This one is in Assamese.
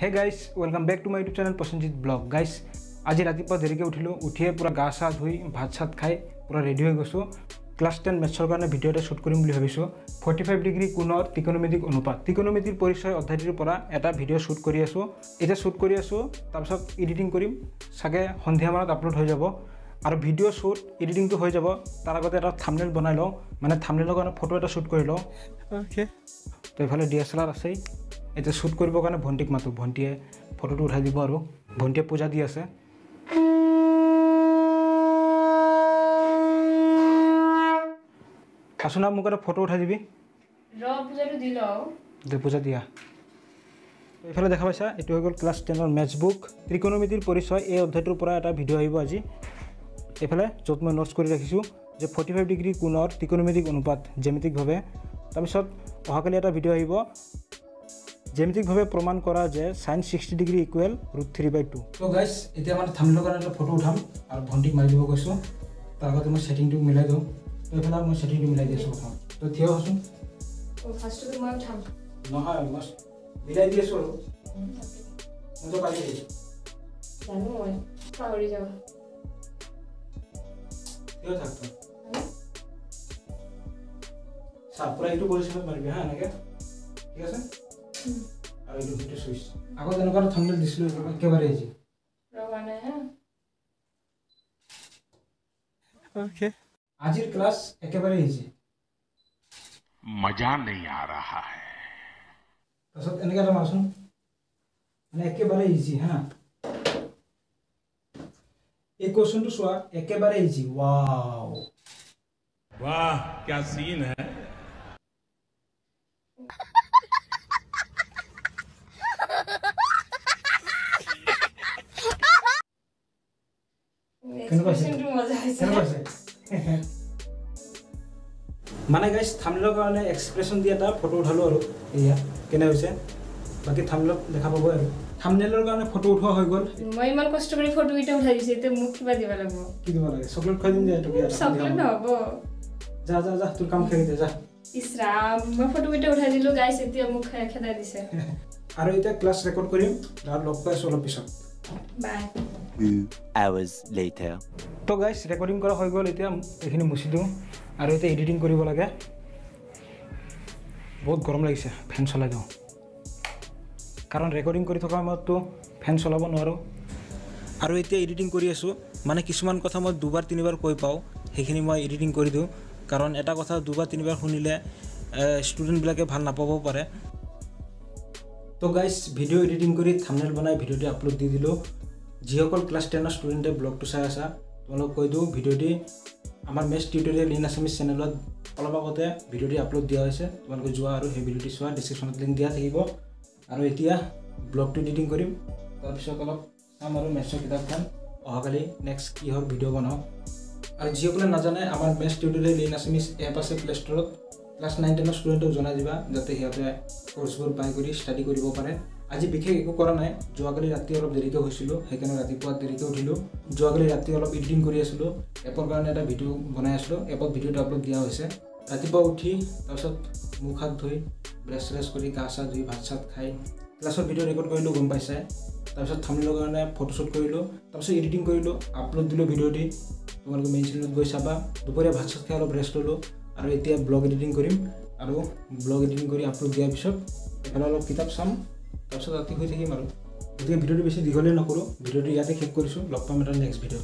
Hey guys welcome back to my YouTube channel Prasenjit blog. Guys आज रातिपुवा देरिके उठिलो, उठिए पूरा गा सा धुई भात सात खाई पूरा रेडी हो गसो। क्लास 10 मेथ्सर कारण भिडिओ এটা শুট কৰিম বুলি ভাবিছো। 45 ডিগ্ৰী কোণৰ ত্ৰিকোণমিতিক অনুপাত ত্ৰিকোণমিতিৰ পৰিচয় অধ্যায়টিৰ পৰা এটা ভিডিও শুট কৰি আছো। এটা শুট কৰি আছো, তাৰপিছত এডিটিং কৰিম, সাগে সন্ধিয়া মানত আপলোড হৈ যাব। আৰু ভিডিও শুট এডিটিংটো হৈ যাব, তাৰ আগতে এটা থাম্বনেল বনাই লওঁ, মানে থাম্বনেলৰ কাৰণে ফটো এটা শুট কৰি লওঁ। ওকে, তো এফালে ডিএসএলআৰ আছে। এটা শুট কৰিবৰ কাৰণে ভণ্টিক মাতো, ভণ্টিয়ে ফটোটো উঠাই দিব আৰু ভণ্টিয়ে পূজা দি আছে। আসুনা মোক এটা ফটো উঠাই দিবি। পূজাটো দি লওঁ, পূজা দিয়া। এইফালে দেখা পাইছা, এইটো হৈ গ'ল ক্লাছ 10ৰ মেথছ বুক ত্ৰিকোণমিতিৰ পৰিচয়। এই অধ্যায়টোৰ পৰা এটা ভিডিঅ' আহিব আজি। এইফালে য'ত মই নোটছ কৰি ৰাখিছোঁ যে 45 ডিগ্ৰী কোণৰ ত্ৰিকোণমিতিক অনুপাত জ্যামিতিকভাৱে। তাৰপিছত অহাকালি এটা ভিডিঅ' আহিব জ্যামিতিকভাৱে প্ৰমাণ কৰা যে sin 60 ডিগ্ৰী ইকুৱেল √3/2। তো গাইজ এতিয়া মানে থাম্বনেলৰ কাৰণে এটা ফটো উঠাম আৰু ভণ্টিক মাৰি দিব কৈছোঁ। তাৰ আগতে মই ছেটিংটো মিলাই দিওঁ। তো এইফালে মই ছেটিংটো মিলাই দি আছোঁ প্ৰথম। তো থিয় হচোন। ফাৰ্ষ্টটো মই উঠাম নহয়, মই মিলাই দি আছোঁ আৰু মই পাৰি জানো, মই পাহৰি যাওঁ। থিয় থাক তই। চাহ পুৰা এইটো পৰিচয় মাৰিবি হা, এনেকৈ ঠিক আছে। আৰু এইটো ভিডিঅ' চুইচ আগত এনেকুৱা এটা থাম্বনেল দিছিলোঁ, একেবাৰে ইজি। ৰবা নাই হা। ओके, আজিৰ ক্লাছ একেবাৰে ইজি, मजा नहीं आ रहा है। তাৰপিছত এনেকৈ এটা মাৰচোন, মানে একেবাৰে ইজি হা। এই কুৱেশ্যনটো চোৱা, একেবাৰে ইজি। ৱাও, वाह क्या सीन है। মানে গাইজ থাম্বনেলৰ কাৰণে এক্সপ্ৰেছন দি এটা ফটো উঠালোঁ আৰু এয়া কেনে হৈছে। বাকী থাম্বনেলত দেখা পাব আৰু থাম্বনেলৰ কাৰণে ফটো উঠোৱা হৈ গ'ল। মই ইমান কষ্ট কৰি ফটোকেইটা উঠাই দিছোঁ, এতিয়া মোক কিবা দিব লাগিব। কি দিব লাগে? চকলেট খুৱাই দিম যে। চকলেট নহ'ব, যা যা যা, তোৰ কাম খেলি দে যা। ইছৰাম, মই ফটোকেইটা উঠাই দিলোঁ গাইছ, এতিয়া মোক খেদাই দিছে। আৰু এতিয়া ক্লাছ ৰেকৰ্ড কৰিম, আৰু লগ পাই আছোঁ অলপ পিছত। বাই। 2 hours later. তো গাইজ ৰেকৰ্ডিং কৰা হৈ গ'ল, এতিয়া এইখিনি মুচি দিওঁ আৰু এতিয়া এডিটিং কৰিব লাগে। বহুত গৰম লাগিছে, ফেন চলাই দিওঁ, কাৰণ ৰেকৰ্ডিং কৰি থকা সময়ততো ফেন চলাব নোৱাৰোঁ। আৰু এতিয়া এডিটিং কৰি আছোঁ, মানে কিছুমান কথা মই 2বাৰ 3বাৰ কৈ পাওঁ, সেইখিনি মই এডিটিং কৰি দিওঁ, কাৰণ এটা কথা 2বাৰ 3বাৰ শুনিলে ষ্টুডেণ্টবিলাকে ভাল নাপাবও পাৰে। তো গাইজ ভিডিঅ' এডিটিং কৰি থাম্বনেল বনাই ভিডিঅ'টি আপলোড দি দিলোঁ। যিসকল ক্লাছ 10ৰ ষ্টুডেণ্টে ব্লগটো চাই আছা, তোমালোক কৈ দিওঁ ভিডিঅ'টি আমাৰ মেথছ টিউটৰিয়েল ইন আছামিজ চেনেলত অলপ আগতে ভিডিঅ'টি আপলোড দিয়া হৈছে। তোমালোকে যোৱা আৰু সেই ভিডিঅ'টি চোৱা, ডিছক্ৰিপশ্যনত লিংক দিয়া থাকিব। আৰু এতিয়া ব্লগটো এডিটিং কৰিম, তাৰপিছত অলপ চাম আৰু মেথছৰ কিতাপখন অহাকালি নেক্সট কিহৰ ভিডিঅ' বনাওঁ। আৰু যিসকলে নাজানে, আমাৰ maths tutorial in Assamese app আছে প্লে ষ্ট'ৰত। ক্লাছ 9-10ৰ ষ্টুডেণ্টক জনাই দিবা, যাতে সিহঁতে কোৰ্চবোৰ পাই কৰি ষ্টাডি কৰিব পাৰে। আজি বিশেষ একো কৰা নাই, যোৱাকালি ৰাতি অলপ দেৰিকৈ হৈছিলোঁ, সেইকাৰণে ৰাতিপুৱা দেৰিকৈ উঠিলোঁ। যোৱাকালি ৰাতি অলপ এডিটিং কৰি আছিলোঁ, এপৰ কাৰণে এটা ভিডিঅ' বনাই আছিলোঁ, এপত ভিডিঅ'টো আপলোড দিয়া হৈছে। ৰাতিপুৱা উঠি তাৰপিছত মুখ হাত ধুই ব্ৰাছ চ্ৰাছ কৰি গা চা ধুই ভাত চাত খাই ক্লাছৰ ভিডিঅ' ৰেকৰ্ড কৰিলোঁ, গম পাইছে। তাৰপিছত থাম্বনেলৰ কাৰণে ফটোশ্বুট কৰিলোঁ, তাৰপিছত এডিটিং কৰিলোঁ, আপলোড দিলোঁ ভিডিঅ'টি। তোমালোকে মেইন চেনেলত গৈ চাবা। দুপৰীয়া ভাত চাত খাই অলপ ৰেষ্ট ল'লোঁ, আৰু এতিয়া ব্লগ এডিটিং কৰিম। আৰু ব্লগ এডিটিং কৰি আপলোড দিয়াৰ পিছত এইফালে অলপ কিতাপ চাম, তাৰপিছত ৰাতি শুই থাকিম আৰু। গতিকে ভিডিঅ'টো বেছি দীঘলীয়া নকৰোঁ, ভিডিঅ'টো ইয়াতে শেষ কৰিছোঁ। লগ পাম এটা নেক্সট ভিডিঅ'।